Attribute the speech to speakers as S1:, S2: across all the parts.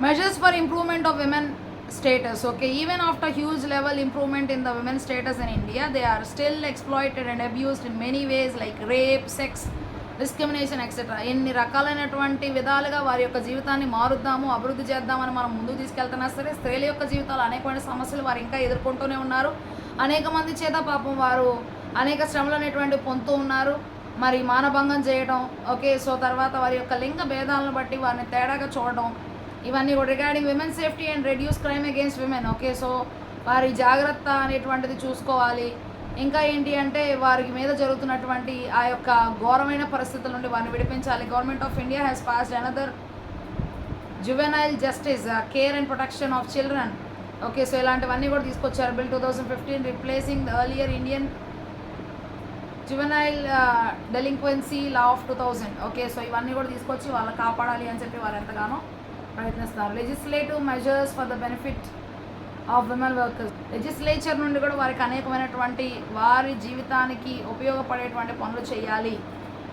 S1: Measures for improvement of women status. Okay, even after huge level improvement in the women's status in India, they are still exploited and abused in many ways like rape, sex, discrimination etcetera. ఎన్ని రకాలైనటువంటి విధాలుగా వారి యొక్క జీవితాన్ని మారుద్దాము, అభివృద్ధి చేద్దామని మనం ముందుకు తీసుకెళ్తున్నా సరే, స్త్రీల యొక్క జీవితాలు అనేకమైన సమస్యలు వారు ఇంకా ఎదుర్కొంటూనే ఉన్నారు. అనేక మంది చేత పాపం వారు అనేక శ్రమలు అనేటువంటి పొందుతూ ఉన్నారు. మరి మానభంగం చేయడం, ఓకే, సో తర్వాత వారి యొక్క లింగ భేదాలను బట్టి వారిని తేడాగా చూడడం, ఇవన్నీ కూడా regarding women safety and reduce crime against women. Okay, so వారి జాగ్రత్త అనేటువంటిది చూసుకోవాలి. ఇంకా ఏంటి అంటే వారికి మీద జరుగుతున్నటువంటి ఆ యొక్క ఘోరమైన పరిస్థితుల నుండి వారిని విడిపించాలి. Government of India has passed another juvenile justice care and protection of children. Okay, so ఇలాంటివన్నీ కూడా తీసుకొచ్చారు. Bill 2015 replacing the earlier Indian juvenile delinquency law of 2000. Okay, so ఇవన్నీ కూడా తీసుకొచ్చి వాళ్ళని కాపాడాలి అని చెప్పి వారు ఎంతగానో ప్రయత్నిస్తున్నారు. Legislative measures for the benefit of women workers. Legislature నుండి కూడా వారికి అనేకమైనటువంటి వారి జీవితానికి ఉపయోగపడేటువంటి పనులు చేయాలి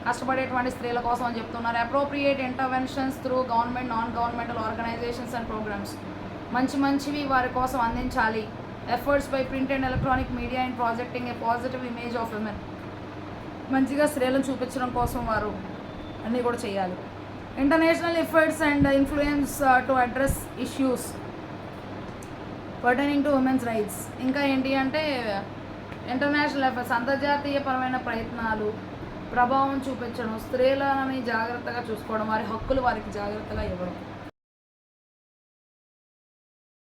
S1: కష్టపడేటువంటి స్త్రీల కోసం అని చెప్తున్నారు. Appropriate interventions through government, non governmental organisations and programmes. మంచివి వారి కోసం అందించాలి. Efforts by print and electronic media in projecting a positive image of women. మంచిగా స్త్రీలను చూపించడం కోసం వారు అన్నీ కూడా చేయాలి. International efforts and influence to address issues pertaining to women's rights. ఇంకా ఏంటి అంటే ఇంటర్నేషనల్ ఎఫర్ట్స్, అంతర్జాతీయపరమైన ప్రయత్నాలు, ప్రభావం చూపించడం, స్త్రీలని జాగ్రత్తగా చూసుకోవడం, వారి హక్కులు వారికి జాగ్రత్తగా ఇవ్వడం.